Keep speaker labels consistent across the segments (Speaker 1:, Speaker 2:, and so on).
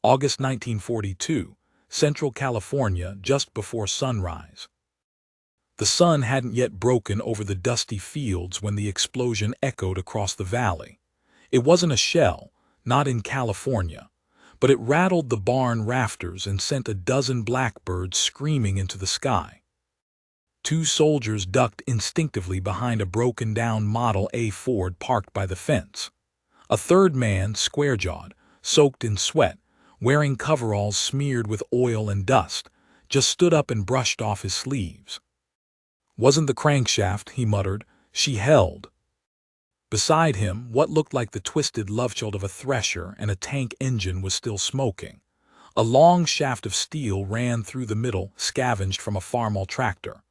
Speaker 1: August 1942, Central California, just before sunrise. The sun hadn't yet broken over the dusty fields when the explosion echoed across the valley. It wasn't a shell, not in California, but it rattled the barn rafters and sent a dozen blackbirds screaming into the sky. Two soldiers ducked instinctively behind a broken-down Model A Ford parked by the fence. A third man, square-jawed, soaked in sweat, wearing coveralls smeared with oil and dust, just stood up and brushed off his sleeves. "Wasn't the crankshaft," he muttered. "She held." Beside him, what looked like the twisted lovechild of a thresher and a tank engine was still smoking. A long shaft of steel ran through the middle, scavenged from a Farmall tractor.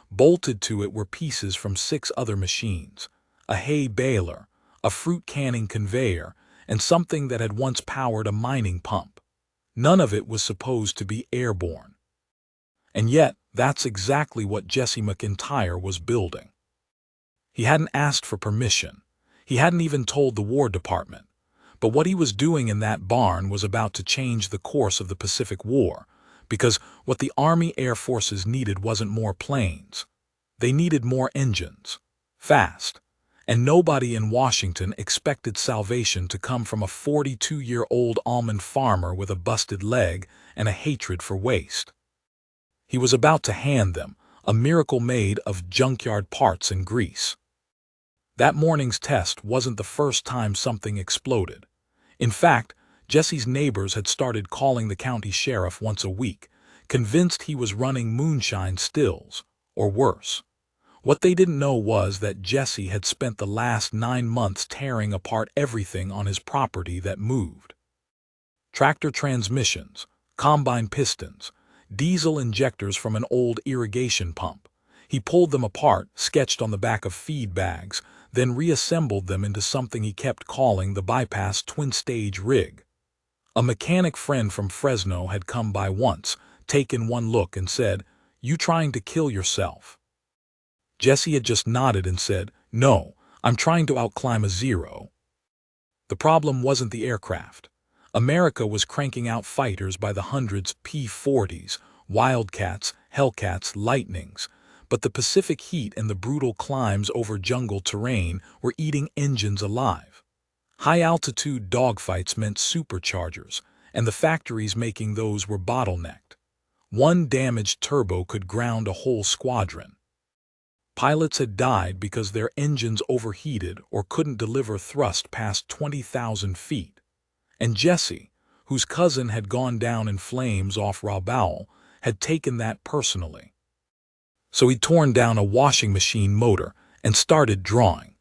Speaker 1: Bolted to it were pieces from 6 other machines: a hay baler, a fruit canning conveyor, and something that had once powered a mining pump. None of it was supposed to be airborne. And yet, that's exactly what Jesse McIntyre was building. He hadn't asked for permission. He hadn't even told the War Department. But what he was doing in that barn was about to change the course of the Pacific War, because what the Army Air Forces needed wasn't more planes. They needed more engines. Fast. And nobody in Washington expected salvation to come from a 42-year-old almond farmer with a busted leg and a hatred for waste. He was about to hand them a miracle made of junkyard parts and grease. That morning's test wasn't the first time something exploded. In fact, Jesse's neighbors had started calling the county sheriff once a week, convinced he was running moonshine stills, or worse. What they didn't know was that Jesse had spent the last 9 months tearing apart everything on his property that moved. Tractor transmissions, combine pistons, diesel injectors from an old irrigation pump. He pulled them apart, sketched on the back of feed bags, then reassembled them into something he kept calling the bypass twin-stage rig. A mechanic friend from Fresno had come by once, taken one look and said, "You trying to kill yourself?" Jesse had just nodded and said, "No, I'm trying to outclimb a zero." The problem wasn't the aircraft. America was cranking out fighters by the hundreds, P-40s, Wildcats, Hellcats, Lightnings, but the Pacific heat and the brutal climbs over jungle terrain were eating engines alive. High-altitude dogfights meant superchargers, and the factories making those were bottlenecked. One damaged turbo could ground a whole squadron. Pilots had died because their engines overheated or couldn't deliver thrust past 20,000 feet. And Jesse, whose cousin had gone down in flames off Rabaul, had taken that personally. So he'd torn down a washing machine motor and started drawing.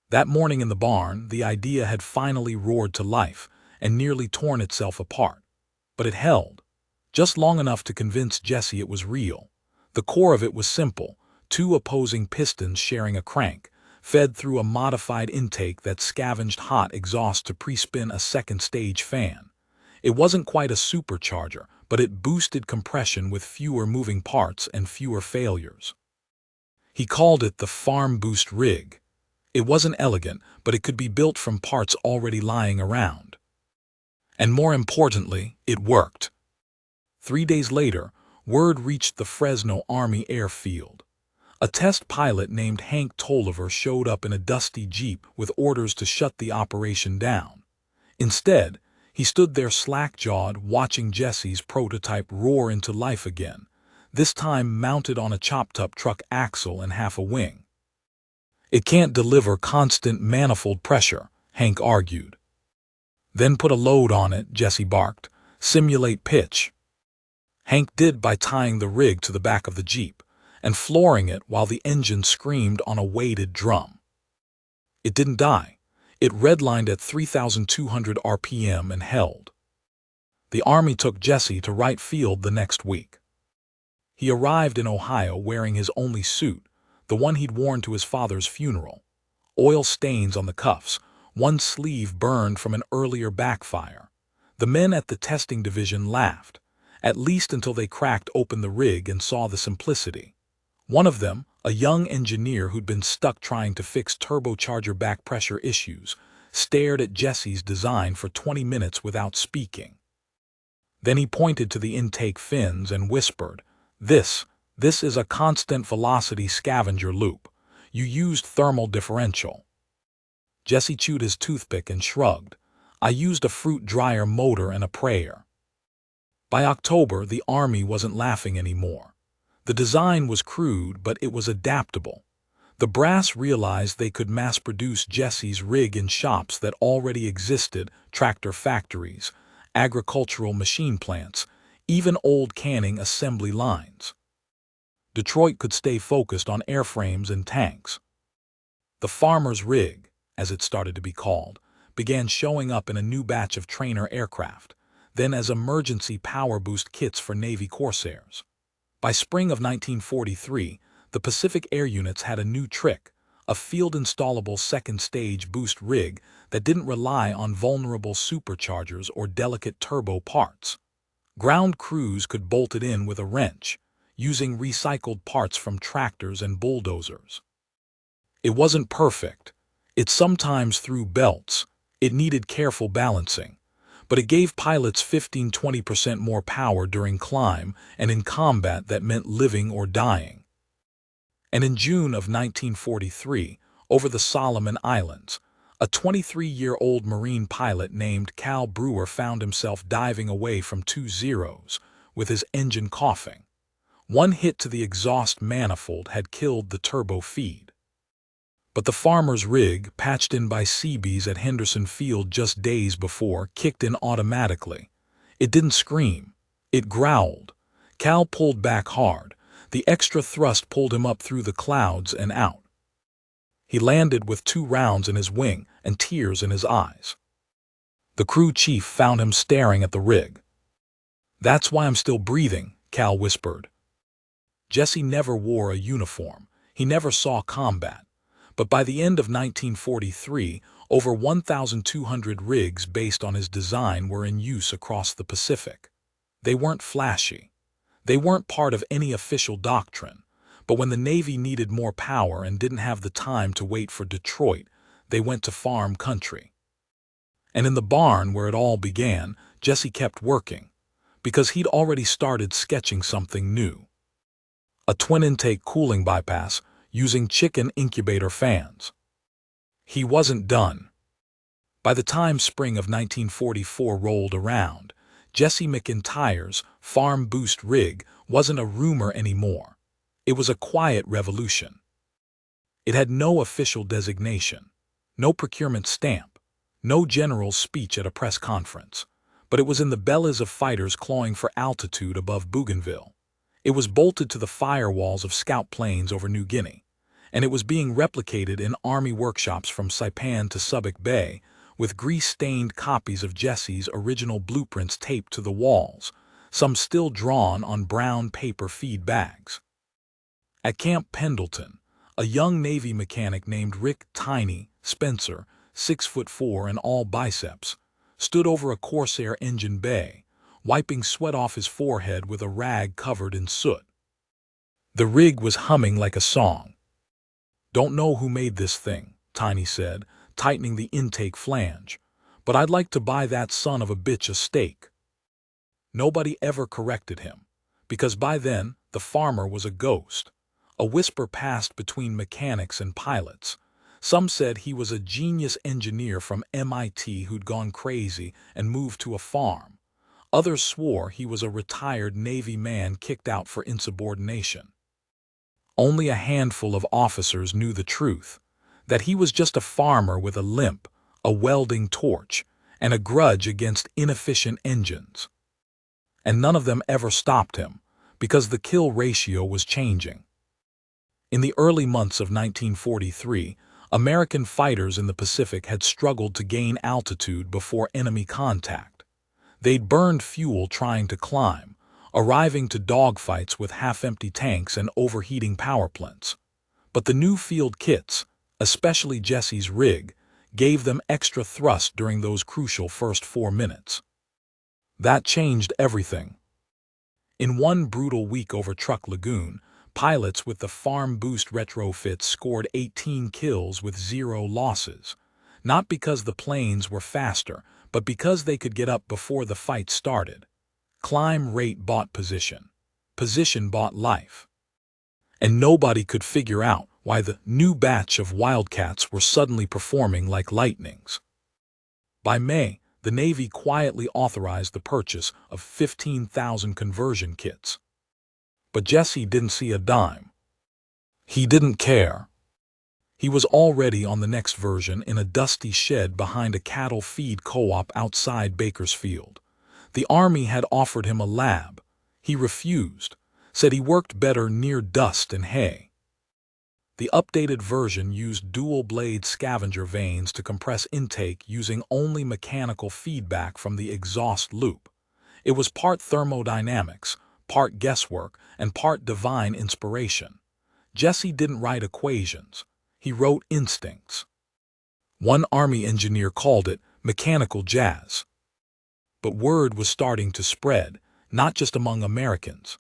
Speaker 1: That morning in the barn, the idea had finally roared to life and nearly torn itself apart. But it held, just long enough to convince Jesse it was real. The core of it was simple: 2 opposing pistons sharing a crank, fed through a modified intake that scavenged hot exhaust to pre-spin a second-stage fan. It wasn't quite a supercharger, but it boosted compression with fewer moving parts and fewer failures. He called it the Farm Boost rig. It wasn't elegant, but it could be built from parts already lying around. And more importantly, it worked. 3 days later, word reached the Fresno Army Airfield. A test pilot named Hank Tolliver showed up in a dusty Jeep with orders to shut the operation down. Instead, he stood there slack-jawed, watching Jesse's prototype roar into life again, this time mounted on a chopped-up truck axle and half a wing. "It can't deliver constant manifold pressure," Hank argued. "Then put a load on it," Jesse barked. "Simulate pitch." Hank did by tying the rig to the back of the Jeep and flooring it while the engine screamed on a weighted drum. It didn't die. It redlined at 3,200 RPM and held. The Army took Jesse to Wright Field the next week. He arrived in Ohio wearing his only suit, the one he'd worn to his father's funeral. Oil stains on the cuffs, one sleeve burned from an earlier backfire. The men at the testing division laughed, at least until they cracked open the rig and saw the simplicity. One of them, a young engineer who'd been stuck trying to fix turbocharger back pressure issues, stared at Jesse's design for 20 minutes without speaking. Then he pointed to the intake fins and whispered, This is a constant velocity scavenger loop. You used thermal differential." Jesse chewed his toothpick and shrugged. "I used a fruit dryer motor and a prayer." By October, the Army wasn't laughing anymore. The design was crude, but it was adaptable. The brass realized they could mass-produce Jesse's rig in shops that already existed: tractor factories, agricultural machine plants, even old canning assembly lines. Detroit could stay focused on airframes and tanks. The farmer's rig, as it started to be called, began showing up in a new batch of trainer aircraft, then as emergency power boost kits for Navy Corsairs. By spring of 1943, the Pacific Air Units had a new trick: a field-installable second-stage boost rig that didn't rely on vulnerable superchargers or delicate turbo parts. Ground crews could bolt it in with a wrench, using recycled parts from tractors and bulldozers. It wasn't perfect. It sometimes threw belts. It needed careful balancing. But it gave pilots 15–20% more power during climb, and in combat that meant living or dying. And in June of 1943, over the Solomon Islands, a 23-year-old Marine pilot named Cal Brewer found himself diving away from 2 zeros, with his engine coughing. One hit to the exhaust manifold had killed the turbo feed. But the farmer's rig, patched in by Seabees at Henderson Field just days before, kicked in automatically. It didn't scream. It growled. Cal pulled back hard. The extra thrust pulled him up through the clouds and out. He landed with 2 rounds in his wing and tears in his eyes. The crew chief found him staring at the rig. "That's why I'm still breathing," Cal whispered. Jesse never wore a uniform. He never saw combat. But by the end of 1943, over 1,200 rigs based on his design were in use across the Pacific. They weren't flashy. They weren't part of any official doctrine. But when the Navy needed more power and didn't have the time to wait for Detroit, they went to farm country. And in the barn where it all began, Jesse kept working, because he'd already started sketching something new. A twin-intake cooling bypass using chicken incubator fans. He wasn't done. By the time spring of 1944 rolled around, Jesse McIntyre's farm boost rig wasn't a rumor anymore. It was a quiet revolution. It had no official designation, no procurement stamp, no general's speech at a press conference, but it was in the bellies of fighters clawing for altitude above Bougainville. It was bolted to the firewalls of scout planes over New Guinea, and it was being replicated in Army workshops from Saipan to Subic Bay, with grease-stained copies of Jesse's original blueprints taped to the walls, some still drawn on brown paper feed bags. At Camp Pendleton, a young Navy mechanic named Rick "Tiny" Spencer, 6'4" and all biceps, stood over a Corsair engine bay, wiping sweat off his forehead with a rag covered in soot. The rig was humming like a song. "Don't know who made this thing," Tiny said, tightening the intake flange, "but I'd like to buy that son of a bitch a steak." Nobody ever corrected him, because by then the farmer was a ghost. A whisper passed between mechanics and pilots. Some said he was a genius engineer from MIT who'd gone crazy and moved to a farm. Others swore he was a retired Navy man kicked out for insubordination. Only a handful of officers knew the truth, that he was just a farmer with a limp, a welding torch, and a grudge against inefficient engines. And none of them ever stopped him, because the kill ratio was changing. In the early months of 1943, American fighters in the Pacific had struggled to gain altitude before enemy contact. They'd burned fuel trying to climb, arriving to dogfights with half-empty tanks and overheating power plants. But the new field kits, especially Jesse's rig, gave them extra thrust during those crucial first 4 minutes. That changed everything. In one brutal week over Truck Lagoon, pilots with the Farm Boost retrofits scored 18 kills with 0 losses, not because the planes were faster, but because they could get up before the fight started. Climb rate bought position. Position bought life. And nobody could figure out why the new batch of Wildcats were suddenly performing like lightnings. By May, the Navy quietly authorized the purchase of 15,000 conversion kits. But Jesse didn't see a dime. He didn't care. He was already on the next version in a dusty shed behind a cattle feed co-op outside Bakersfield. The Army had offered him a lab. He refused, said he worked better near dust and hay. The updated version used dual-blade scavenger vanes to compress intake using only mechanical feedback from the exhaust loop. It was part thermodynamics, part guesswork, and part divine inspiration. Jesse didn't write equations. He wrote instincts. One Army engineer called it mechanical jazz. But word was starting to spread, not just among Americans.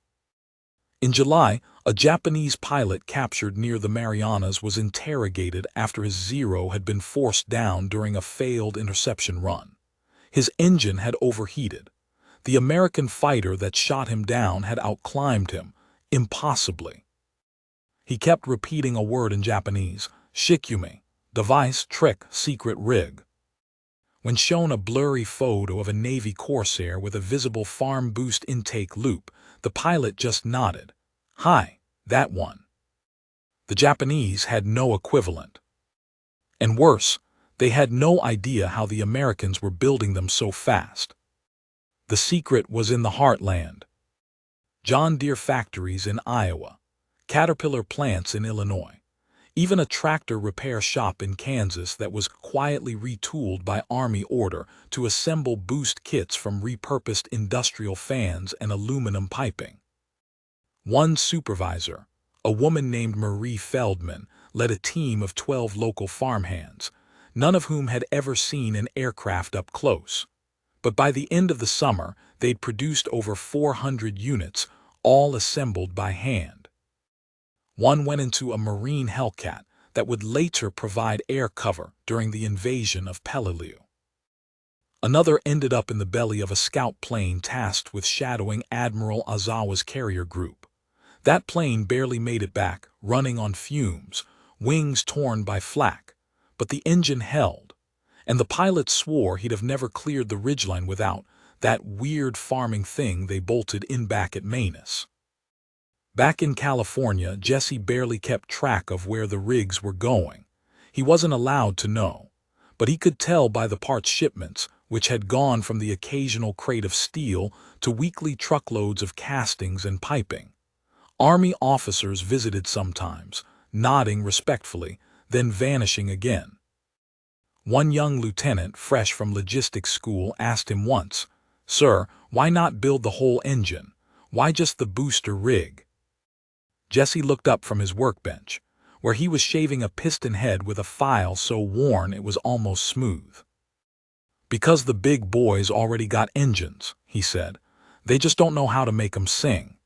Speaker 1: In July, a Japanese pilot captured near the Marianas was interrogated after his Zero had been forced down during a failed interception run. His engine had overheated. The American fighter that shot him down had outclimbed him, impossibly. He kept repeating a word in Japanese, shikumi, device, trick, secret rig. When shown a blurry photo of a Navy Corsair with a visible farm boost intake loop, the pilot just nodded. Hi, that one. The Japanese had no equivalent. And worse, they had no idea how the Americans were building them so fast. The secret was in the heartland. John Deere factories in Iowa, Caterpillar plants in Illinois, even a tractor repair shop in Kansas that was quietly retooled by Army order to assemble boost kits from repurposed industrial fans and aluminum piping. One supervisor, a woman named Marie Feldman, led a team of 12 local farmhands, none of whom had ever seen an aircraft up close. But by the end of the summer, they'd produced over 400 units, all assembled by hand. One went into a Marine Hellcat that would later provide air cover during the invasion of Peleliu. Another ended up in the belly of a scout plane tasked with shadowing Admiral Ozawa's carrier group. That plane barely made it back, running on fumes, wings torn by flak, but the engine held, and the pilot swore he'd have never cleared the ridgeline without that weird farming thing they bolted in back at Manus. Back in California, Jesse barely kept track of where the rigs were going. He wasn't allowed to know, but he could tell by the parts shipments, which had gone from the occasional crate of steel to weekly truckloads of castings and piping. Army officers visited sometimes, nodding respectfully, then vanishing again. One young lieutenant, fresh from logistics school, asked him once, "Sir, why not build the whole engine? Why just the booster rig?" Jesse looked up from his workbench, where he was shaving a piston head with a file so worn it was almost smooth. "Because the big boys already got engines," he said. "They just don't know how to make 'em sing."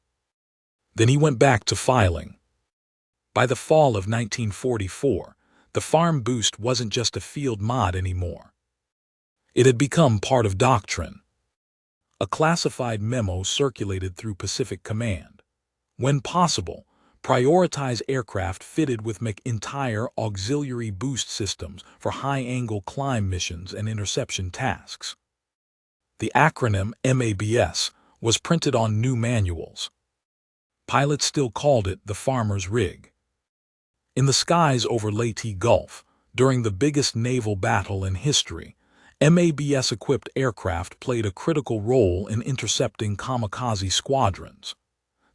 Speaker 1: Then he went back to filing. By the fall of 1944, the Farm Boost wasn't just a field mod anymore. It had become part of doctrine. A classified memo circulated through Pacific Command. When possible, prioritize aircraft fitted with McIntyre auxiliary boost systems for high-angle climb missions and interception tasks. The acronym MABS was printed on new manuals. Pilots still called it the farmer's rig. In the skies over Leyte Gulf, during the biggest naval battle in history, MABS-equipped aircraft played a critical role in intercepting kamikaze squadrons.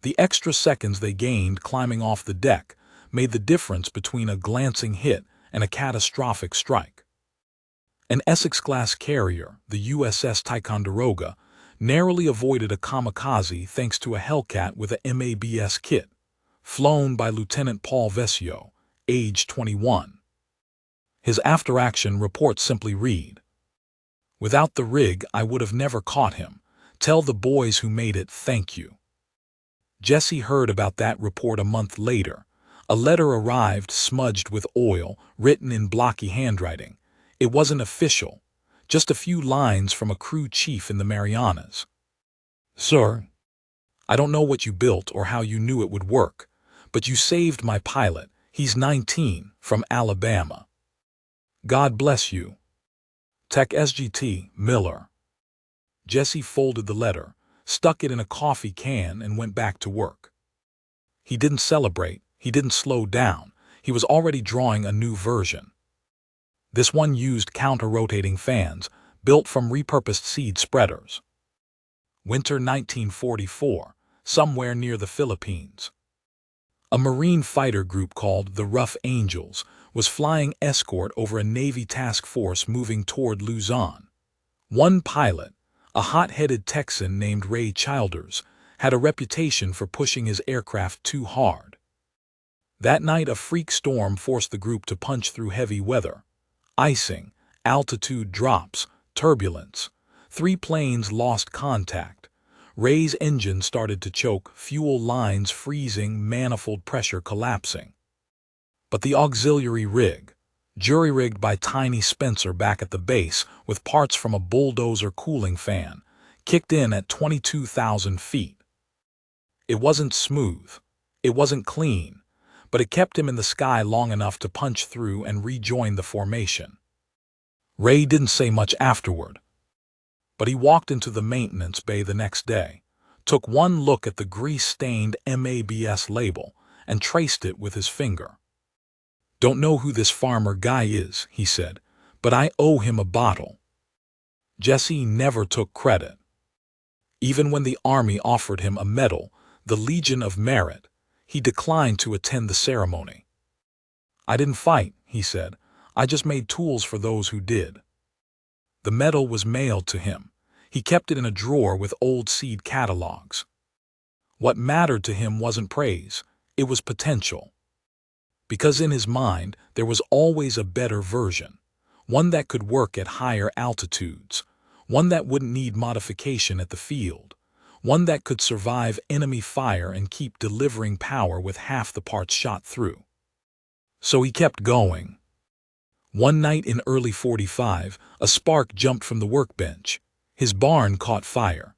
Speaker 1: The extra seconds they gained climbing off the deck made the difference between a glancing hit and a catastrophic strike. An Essex-class carrier, the USS Ticonderoga, narrowly avoided a kamikaze thanks to a Hellcat with a MABS kit, flown by Lieutenant Paul Vesio, age 21. His after-action report simply read, "Without the rig, I would have never caught him. Tell the boys who made it thank you." Jesse heard about that report a month later. A letter arrived smudged with oil, written in blocky handwriting. It wasn't official, just a few lines from a crew chief in the Marianas. Sir, I don't know what you built or how you knew it would work, but you saved my pilot. He's 19, from Alabama. God bless you. Tech SGT, Miller. Jesse folded the letter, stuck it in a coffee can, and went back to work. He didn't celebrate, he didn't slow down, he was already drawing a new version. This one used counter-rotating fans, built from repurposed seed spreaders. Winter 1944, somewhere near the Philippines. A Marine fighter group called the Rough Angels was flying escort over a Navy task force moving toward Luzon. One pilot, a hot-headed Texan named Ray Childers, had a reputation for pushing his aircraft too hard. That night, a freak storm forced the group to punch through heavy weather. Icing, altitude drops, turbulence. 3 planes lost contact. Ray's engine started to choke, fuel lines freezing, manifold pressure collapsing. But the auxiliary rig, jury-rigged by Tiny Spencer back at the base with parts from a bulldozer cooling fan, kicked in at 22,000 feet. It wasn't smooth, it wasn't clean, but it kept him in the sky long enough to punch through and rejoin the formation. Ray didn't say much afterward, but he walked into the maintenance bay the next day, took one look at the grease-stained MABS label, and traced it with his finger. "Don't know who this farmer guy is," he said, "but I owe him a bottle." Jesse never took credit. Even when the Army offered him a medal, the Legion of Merit, he declined to attend the ceremony. "I didn't fight," he said. "I just made tools for those who did." The medal was mailed to him. He kept it in a drawer with old seed catalogs. What mattered to him wasn't praise, it was potential. Because in his mind, there was always a better version, one that could work at higher altitudes, one that wouldn't need modification at the field, one that could survive enemy fire and keep delivering power with half the parts shot through. So he kept going. One night in early '45, a spark jumped from the workbench. His barn caught fire.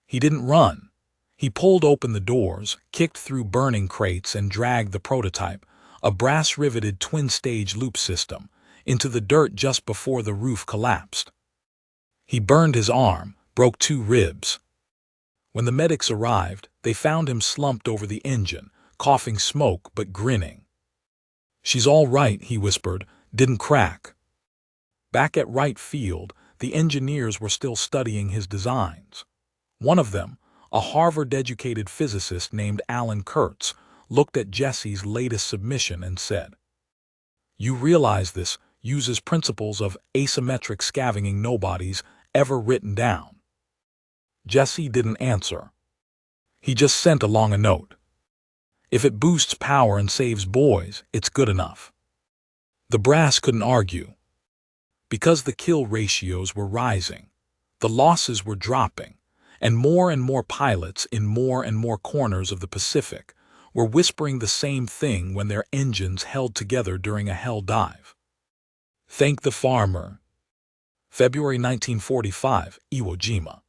Speaker 1: He didn't run. He pulled open the doors, kicked through burning crates, and dragged the prototype, a brass-riveted twin-stage loop system, into the dirt just before the roof collapsed. He burned his arm, broke 2 ribs. When the medics arrived, they found him slumped over the engine, coughing smoke but grinning. "She's all right," he whispered, "didn't crack." Back at Wright Field, the engineers were still studying his designs. One of them, a Harvard-educated physicist named Alan Kurtz, looked at Jesse's latest submission and said, "You realize this uses principles of asymmetric scavenging nobody's ever written down?" Jesse didn't answer. He just sent along a note. "If it boosts power and saves boys, it's good enough." The brass couldn't argue. Because the kill ratios were rising, the losses were dropping, and more pilots in more and more corners of the Pacific were whispering the same thing when their engines held together during a hell dive. Thank the farmer. February 1945, Iwo Jima.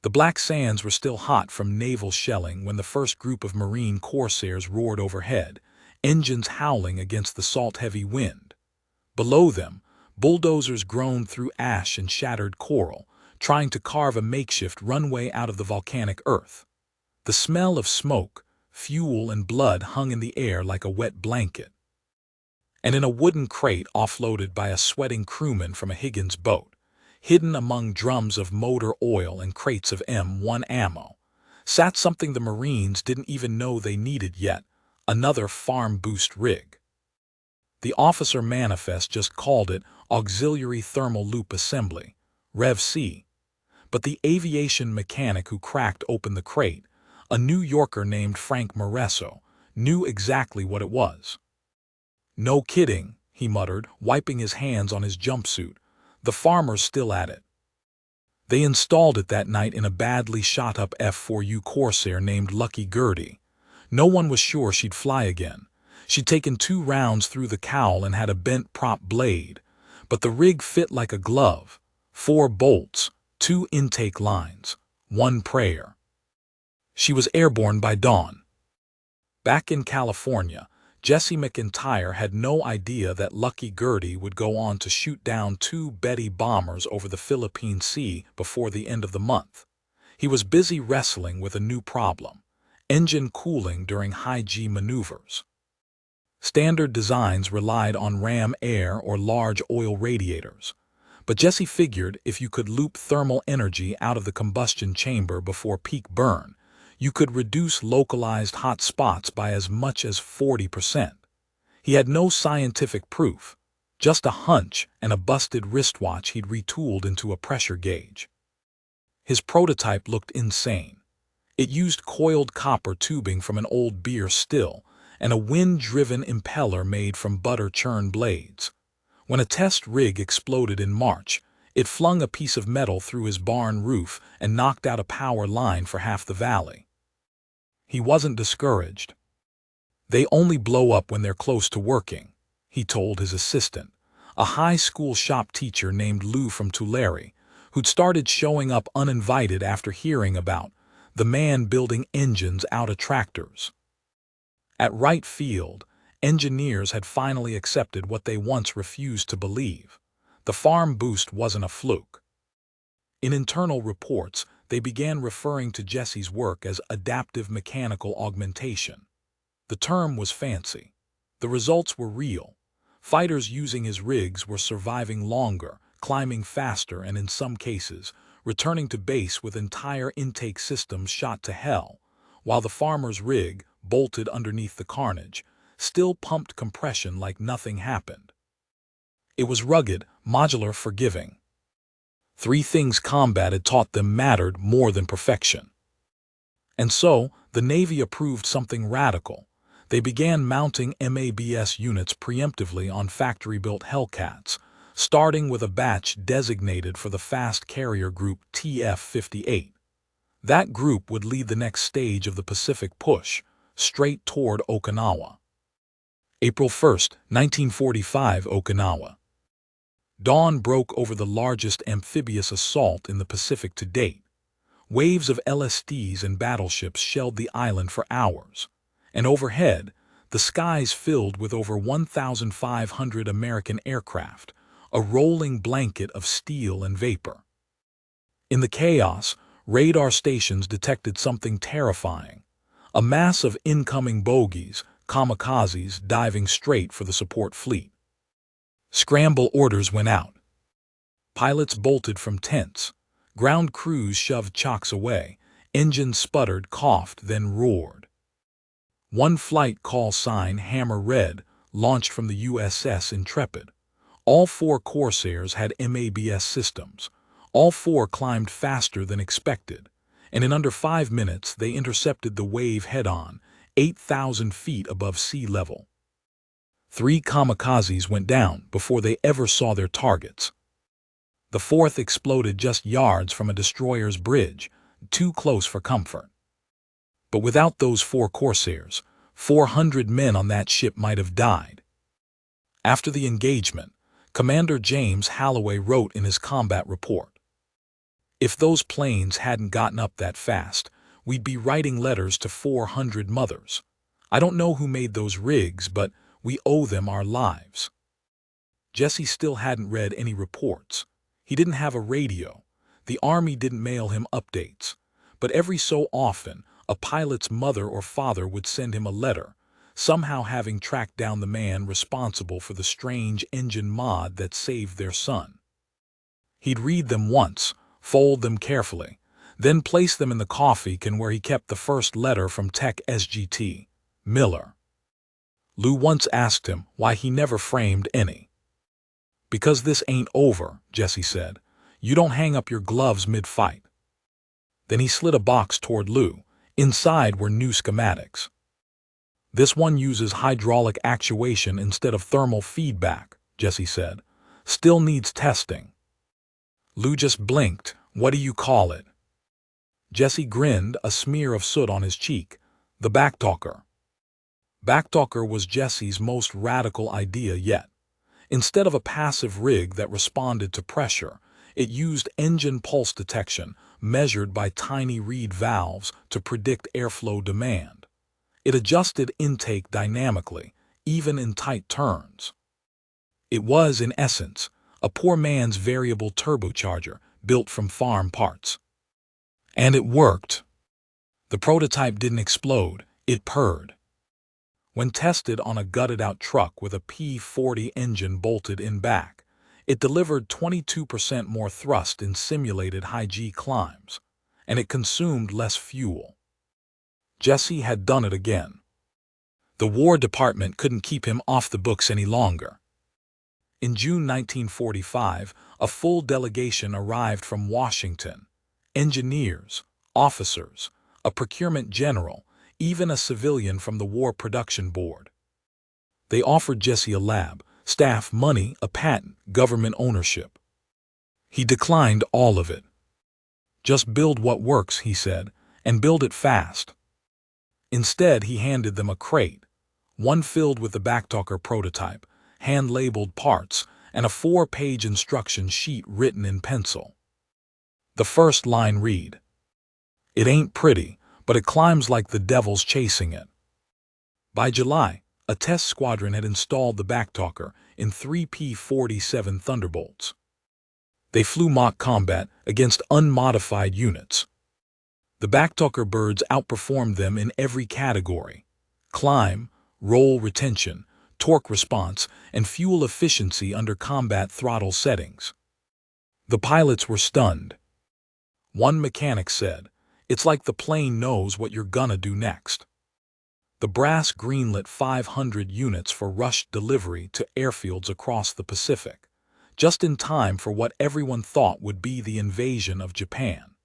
Speaker 1: The Black Sands were still hot from naval shelling when the first group of Marine corsairs roared overhead, engines howling against the salt-heavy wind. Below them, bulldozers groaned through ash and shattered coral, trying to carve a makeshift runway out of the volcanic earth. The smell of smoke, fuel, and blood hung in the air like a wet blanket. And in a wooden crate offloaded by a sweating crewman from a Higgins boat, hidden among drums of motor oil and crates of M1 ammo, sat something the Marines didn't even know they needed yet, another farm boost rig. The officer manifest just called it Auxiliary Thermal Loop Assembly, Rev-C, but the aviation mechanic who cracked open the crate, a New Yorker named Frank Moresso, knew exactly what it was. "No kidding," he muttered, wiping his hands on his jumpsuit. "The farmer's still at it." They installed it that night in a badly shot-up F-4U Corsair named Lucky Gertie. No one was sure she'd fly again. She'd taken 2 rounds through the cowl and had a bent prop blade, but the rig fit like a glove. 4 bolts, 2 intake lines, one prayer. She was airborne by dawn. Back in California, Jesse McIntyre had no idea that Lucky Gertie would go on to shoot down 2 Betty bombers over the Philippine Sea before the end of the month. He was busy wrestling with a new problem: engine cooling during high-G maneuvers. Standard designs relied on ram air or large oil radiators, but Jesse figured if you could loop thermal energy out of the combustion chamber before peak burn, you could reduce localized hot spots by as much as 40%. He had no scientific proof, just a hunch and a busted wristwatch he'd retooled into a pressure gauge. His prototype looked insane. It used coiled copper tubing from an old beer still and a wind-driven impeller made from butter churn blades. When a test rig exploded in March, it flung a piece of metal through his barn roof and knocked out a power line for half the valley. He wasn't discouraged. "They only blow up when they're close to working," he told his assistant, a high school shop teacher named Lou from Tulare, who'd started showing up uninvited after hearing about the man building engines out of tractors. At Wright Field, engineers had finally accepted what they once refused to believe: the farm boost wasn't a fluke. In internal reports, they began referring to Jesse's work as adaptive mechanical augmentation. The term was fancy. The results were real. Fighters using his rigs were surviving longer, climbing faster, and in some cases, returning to base with entire intake systems shot to hell, while the farmer's rig, bolted underneath the carnage, still pumped compression like nothing happened. It was rugged, modular, forgiving. 3 things combat had taught them mattered more than perfection. And so, the Navy approved something radical. They began mounting MABS units preemptively on factory-built Hellcats, starting with a batch designated for the Fast Carrier Group TF-58. That group would lead the next stage of the Pacific push, straight toward Okinawa. April 1, 1945, Okinawa. Dawn broke over the largest amphibious assault in the Pacific to date. Waves of LSDs and battleships shelled the island for hours, and overhead, the skies filled with over 1,500 American aircraft, a rolling blanket of steel and vapor. In the chaos, radar stations detected something terrifying: a mass of incoming bogies, kamikazes diving straight for the support fleet. Scramble orders went out. Pilots bolted from tents. Ground crews shoved chocks away. Engines sputtered, coughed, then roared. One flight call sign, Hammer Red, launched from the USS Intrepid. All 4 Corsairs had MABS systems. All 4 climbed faster than expected, and in under 5 minutes they intercepted the wave head-on, 8,000 feet above sea level. 3 kamikazes went down before they ever saw their targets. The 4th exploded just yards from a destroyer's bridge, too close for comfort. But without those 4 Corsairs, 400 men on that ship might have died. After the engagement, Commander James Halloway wrote in his combat report, "If those planes hadn't gotten up that fast, we'd be writing letters to 400 mothers. I don't know who made those rigs, but we owe them our lives." Jesse still hadn't read any reports. He didn't have a radio. The Army didn't mail him updates. But every so often, a pilot's mother or father would send him a letter, somehow having tracked down the man responsible for the strange engine mod that saved their son. He'd read them once, fold them carefully, then place them in the coffee can where he kept the first letter from Tech SGT, Miller. Lou once asked him why he never framed any. "Because this ain't over," Jesse said. "You don't hang up your gloves mid-fight." Then he slid a box toward Lou. Inside were new schematics. "This one uses hydraulic actuation instead of thermal feedback," Jesse said. "Still needs testing." Lou just blinked. "What do you call it?" Jesse grinned, a smear of soot on his cheek. "The Backtalker." Backtalker was Jesse's most radical idea yet. Instead of a passive rig that responded to pressure, it used engine pulse detection, measured by tiny reed valves to predict airflow demand. It adjusted intake dynamically, even in tight turns. It was, in essence, a poor man's variable turbocharger built from farm parts. And it worked. The prototype didn't explode, it purred. When tested on a gutted-out truck with a P40 engine bolted in back, it delivered 22% more thrust in simulated high-G climbs, and it consumed less fuel. Jesse had done it again. The War Department couldn't keep him off the books any longer. In June 1945, a full delegation arrived from Washington. Engineers, officers, a procurement general, even a civilian from the War Production Board. They offered Jesse a lab, staff, money, a patent, government ownership. He declined all of it. Just build what works, he said, and build it fast. Instead, he handed them a crate, one filled with the Backtalker prototype, hand-labeled parts, and a 4-page instruction sheet written in pencil. The first line read, "It ain't pretty, but it climbs like the devil's chasing it." By July, a test squadron had installed the Backtalker in 3 P-47 Thunderbolts. They flew mock combat against unmodified units. The Backtalker birds outperformed them in every category: climb, roll retention, torque response, and fuel efficiency under combat throttle settings. The pilots were stunned. One mechanic said, "It's like the plane knows what you're gonna do next." The brass greenlit 500 units for rushed delivery to airfields across the Pacific, just in time for what everyone thought would be the invasion of Japan.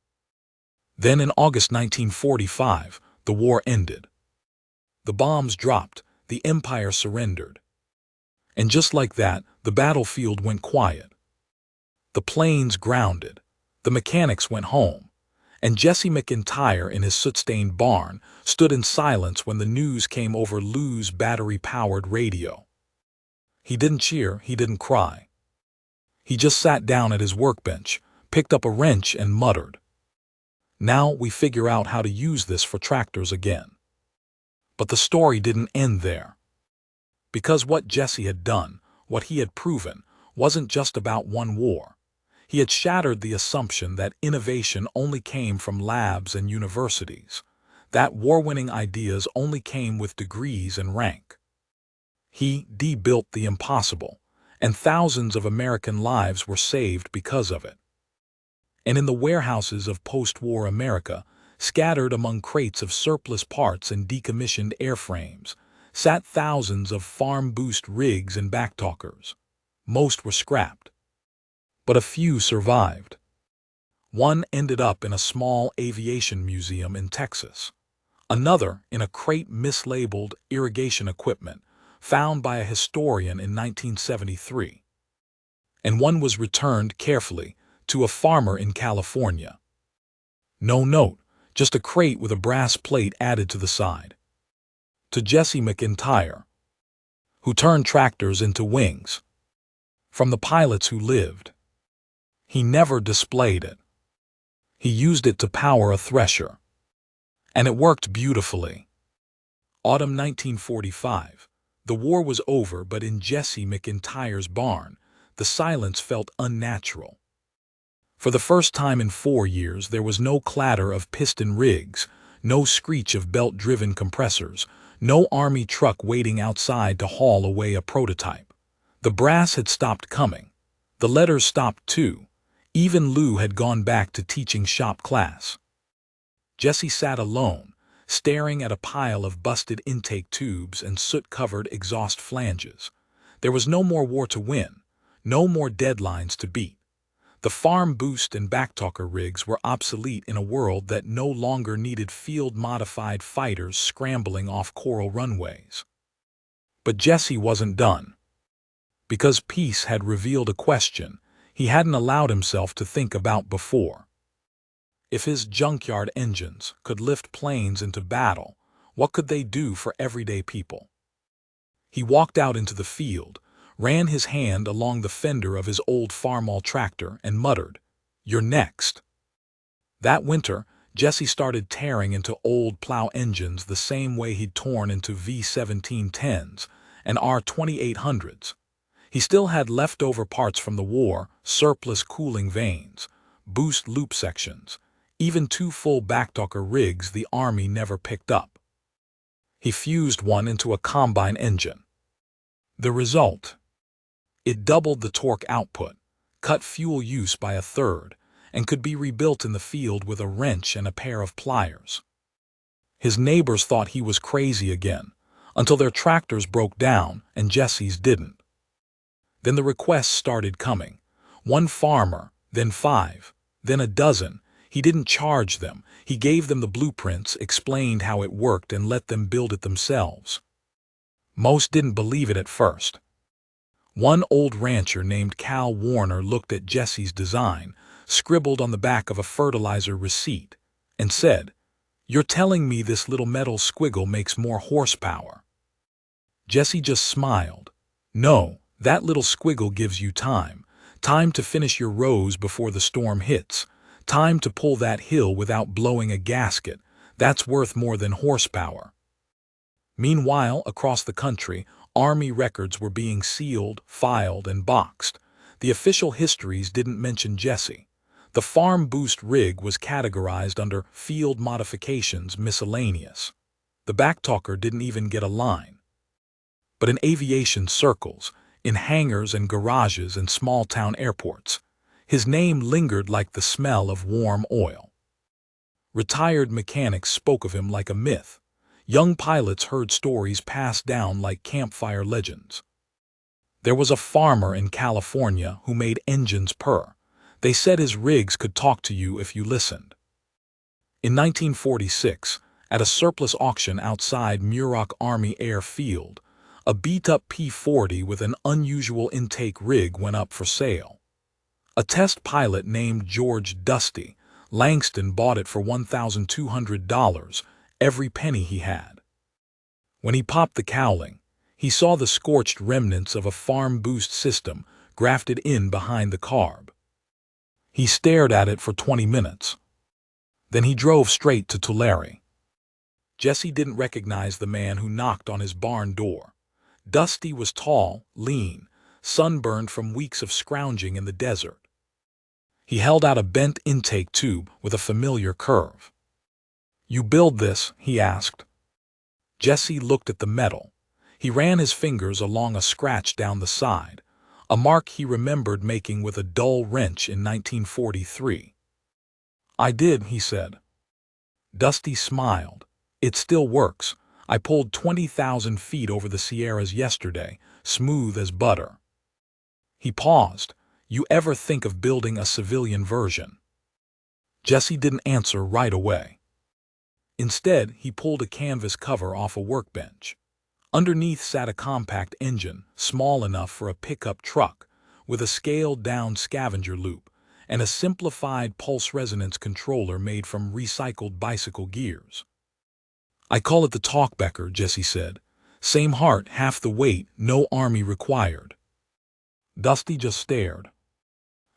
Speaker 1: Then in August 1945, the war ended. The bombs dropped, the empire surrendered. And just like that, the battlefield went quiet. The planes grounded, the mechanics went home, and Jesse McIntyre in his soot-stained barn stood in silence when the news came over Lou's battery-powered radio. He didn't cheer, he didn't cry. He just sat down at his workbench, picked up a wrench and muttered, "Now we figure out how to use this for tractors again." But the story didn't end there. Because what Jesse had done, what he had proven, wasn't just about one war. He had shattered the assumption that innovation only came from labs and universities, that war-winning ideas only came with degrees and rank. He de-built the impossible, and thousands of American lives were saved because of it. And in the warehouses of post-war America, scattered among crates of surplus parts and decommissioned airframes, sat thousands of farm-boost rigs and Backtalkers. Most were scrapped. But a few survived. One ended up in a small aviation museum in Texas. Another in a crate mislabeled irrigation equipment found by a historian in 1973. And one was returned carefully to a farmer in California. No note, just a crate with a brass plate added to the side. To Jesse McIntyre, who turned tractors into wings. From the pilots who lived. He never displayed it. He used it to power a thresher. And it worked beautifully. Autumn 1945. The war was over, but in Jesse McIntyre's barn, the silence felt unnatural. For the first time in 4 years, there was no clatter of piston rigs, no screech of belt-driven compressors, no army truck waiting outside to haul away a prototype. The brass had stopped coming. The letters stopped too. Even Lou had gone back to teaching shop class. Jesse sat alone, staring at a pile of busted intake tubes and soot-covered exhaust flanges. There was no more war to win, no more deadlines to beat. The farm boost and Backtalker rigs were obsolete in a world that no longer needed field-modified fighters scrambling off coral runways. But Jesse wasn't done. Because peace had revealed a question he hadn't allowed himself to think about before. If his junkyard engines could lift planes into battle, what could they do for everyday people? He walked out into the field, ran his hand along the fender of his old Farmall tractor and muttered, "You're next." That winter, Jesse started tearing into old plow engines the same way he'd torn into V1710s and R2800s. He still had leftover parts from the war, surplus cooling vanes, boost loop sections, even 2 full backtalker rigs the Army never picked up. He fused one into a combine engine. The result? It doubled the torque output, cut fuel use by 1/3, and could be rebuilt in the field with a wrench and a pair of pliers. His neighbors thought he was crazy again, until their tractors broke down and Jesse's didn't. Then the requests started coming. One farmer, then 5, then a dozen. He didn't charge them. He gave them the blueprints, explained how it worked, and let them build it themselves. Most didn't believe it at first. One old rancher named Cal Warner looked at Jesse's design, scribbled on the back of a fertilizer receipt, and said, "You're telling me this little metal squiggle makes more horsepower?" Jesse just smiled. "No, that little squiggle gives you time. Time to finish your rows before the storm hits. Time to pull that hill without blowing a gasket. That's worth more than horsepower." Meanwhile, across the country, Army records were being sealed, filed, and boxed. The official histories didn't mention Jesse. The farm boost rig was categorized under field modifications miscellaneous. The backtalker didn't even get a line. But in aviation circles, in hangars and garages and small-town airports, his name lingered like the smell of warm oil. Retired mechanics spoke of him like a myth. Young pilots heard stories passed down like campfire legends. There was a farmer in California who made engines purr. They said his rigs could talk to you if you listened. In 1946, at a surplus auction outside Muroc Army Air Field, a beat-up P-40 with an unusual intake rig went up for sale. A test pilot named George "Dusty" Langston bought it for $1,200, every penny he had. When he popped the cowling, he saw the scorched remnants of a farm boost system grafted in behind the carb. He stared at it for 20 minutes. Then he drove straight to Tulare. Jesse didn't recognize the man who knocked on his barn door. Dusty was tall, lean, sunburned from weeks of scrounging in the desert. He held out a bent intake tube with a familiar curve. "You build this?" he asked. Jesse looked at the metal. He ran his fingers along a scratch down the side, a mark he remembered making with a dull wrench in 1943. "I did," he said. Dusty smiled. "It still works. I pulled 20,000 feet over the Sierras yesterday, smooth as butter." He paused. "You ever think of building a civilian version?" Jesse didn't answer right away. Instead, he pulled a canvas cover off a workbench. Underneath sat a compact engine, small enough for a pickup truck, with a scaled-down scavenger loop, and a simplified pulse resonance controller made from recycled bicycle gears. "I call it the Talkbacker," Jesse said. "Same heart, half the weight, no Army required." Dusty just stared.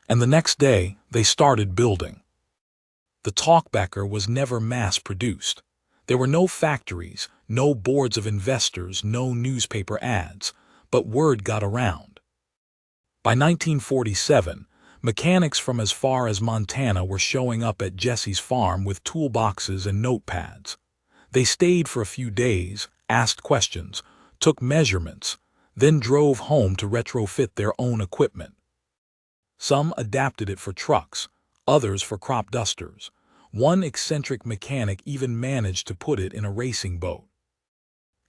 Speaker 1: And the next day, they started building. The Talkbacker was never mass-produced. There were no factories, no boards of investors, no newspaper ads, but word got around. By 1947, mechanics from as far as Montana were showing up at Jesse's farm with toolboxes and notepads. They stayed for a few days, asked questions, took measurements, then drove home to retrofit their own equipment. Some adapted it for trucks, others for crop dusters. One eccentric mechanic even managed to put it in a racing boat.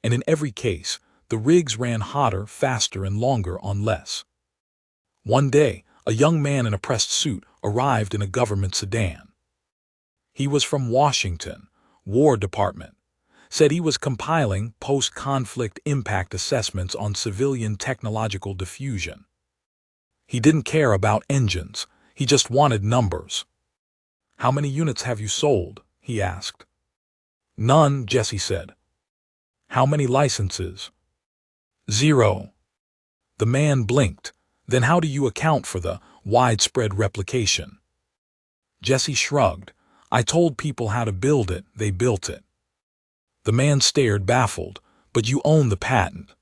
Speaker 1: And in every case, the rigs ran hotter, faster, and longer on less. One day, a young man in a pressed suit arrived in a government sedan. He was from Washington, War Department. Said he was compiling post-conflict impact assessments on civilian technological diffusion. He didn't care about engines, he just wanted numbers. "How many units have you sold?" he asked. "None," Jesse said. "How many licenses?" "0." The man blinked. "Then how do you account for the widespread replication?" Jesse shrugged. I told people how to build it, they built it. The man stared, baffled. But you own the patent.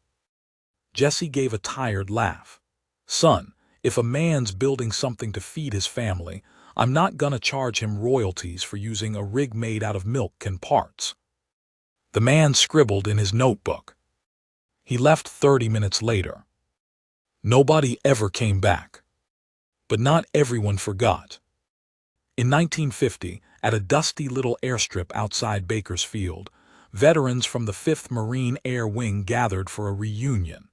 Speaker 1: Jesse gave a tired laugh. Son, if a man's building something to feed his family, I'm not gonna charge him royalties for using a rig made out of milk and parts. The man scribbled in his notebook. He left 30 minutes later. Nobody ever came back. But not everyone forgot. In 1950, at a dusty little airstrip outside Bakersfield, veterans from the 5th Marine Air Wing gathered for a reunion.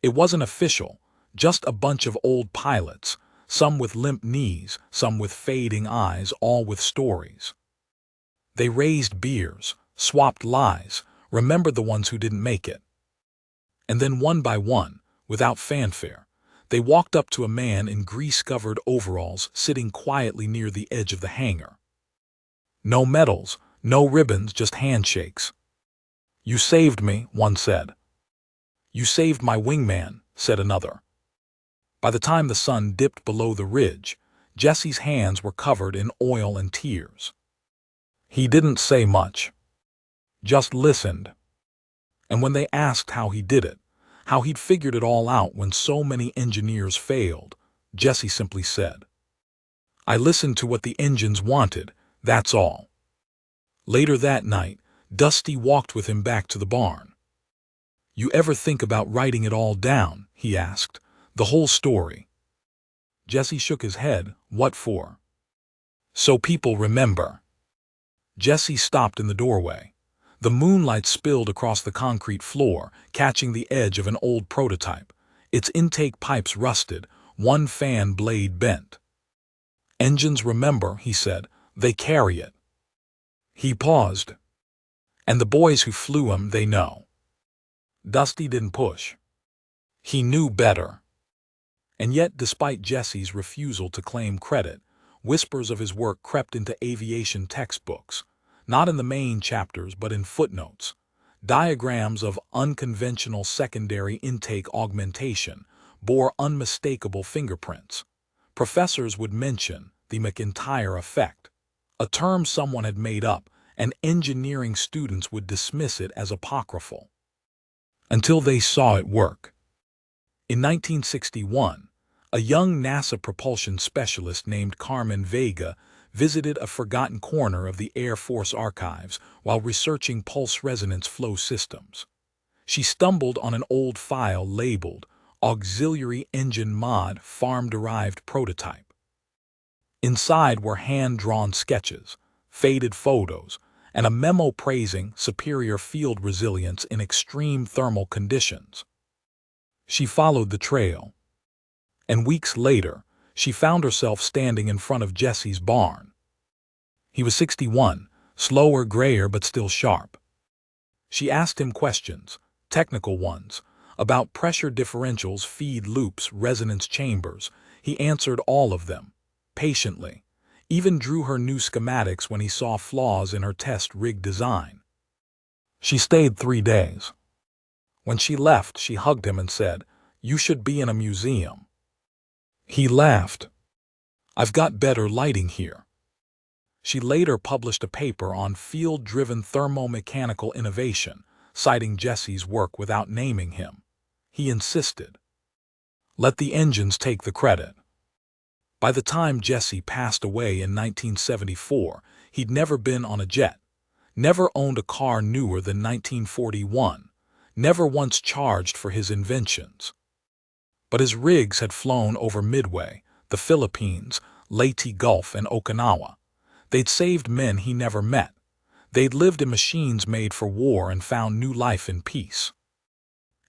Speaker 1: It wasn't official, just a bunch of old pilots, some with limp knees, some with fading eyes, all with stories. They raised beers, swapped lies, remembered the ones who didn't make it. And then one by one, without fanfare, they walked up to a man in grease-covered overalls sitting quietly near the edge of the hangar. No medals, no ribbons, just handshakes. "You saved me," one said. "You saved my wingman," said another. By the time the sun dipped below the ridge, Jesse's hands were covered in oil and tears. He didn't say much, just listened. And when they asked how he did it, how he'd figured it all out when so many engineers failed, Jesse simply said, "I listened to what the engines wanted, that's all." Later that night, Dusty walked with him back to the barn. "You ever think about writing it all down?" he asked. "The whole story?" Jesse shook his head. "What for?" "So people remember." Jesse stopped in the doorway. The moonlight spilled across the concrete floor, catching the edge of an old prototype. Its intake pipes rusted, one fan blade bent. "Engines remember," he said. "They carry it." He paused. "And the boys who flew 'em, they know." Dusty didn't push. He knew better. And yet, despite Jesse's refusal to claim credit, whispers of his work crept into aviation textbooks, not in the main chapters but in footnotes. Diagrams of unconventional secondary intake augmentation bore unmistakable fingerprints. Professors would mention the McIntyre effect, a term someone had made up, and engineering students would dismiss it as apocryphal. Until they saw it work. In 1961, a young NASA propulsion specialist named Carmen Vega visited a forgotten corner of the Air Force archives while researching pulse resonance flow systems. She stumbled on an old file labeled Auxiliary Engine Mod Farm-Derived Prototype. Inside were hand-drawn sketches, faded photos, and a memo praising superior field resilience in extreme thermal conditions. She followed the trail. And weeks later, she found herself standing in front of Jesse's barn. He was 61, slower, grayer, but still sharp. She asked him questions, technical ones, about pressure differentials, feed loops, resonance chambers. He answered all of them, patiently, even drew her new schematics when he saw flaws in her test rig design. She stayed 3 days. When she left, she hugged him and said, "You should be in a museum." He laughed. "I've got better lighting here." She later published a paper on field-driven thermomechanical innovation, citing Jesse's work without naming him. He insisted, "Let the engines take the credit." By the time Jesse passed away in 1974, he'd never been on a jet, never owned a car newer than 1941, never once charged for his inventions. But his rigs had flown over Midway, the Philippines, Leyte Gulf, and Okinawa. They'd saved men he never met. They'd lived in machines made for war and found new life in peace.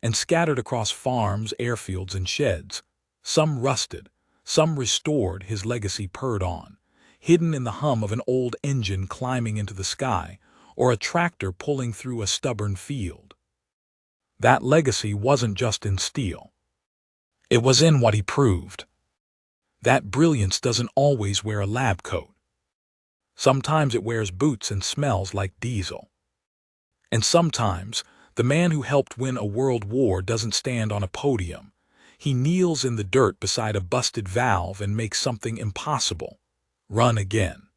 Speaker 1: And scattered across farms, airfields, and sheds, some rusted, some restored, his legacy purred on, hidden in the hum of an old engine climbing into the sky or a tractor pulling through a stubborn field. That legacy wasn't just in steel. It was in what he proved. That brilliance doesn't always wear a lab coat. Sometimes it wears boots and smells like diesel. And sometimes, the man who helped win a world war doesn't stand on a podium. He kneels in the dirt beside a busted valve and makes something impossible: run again.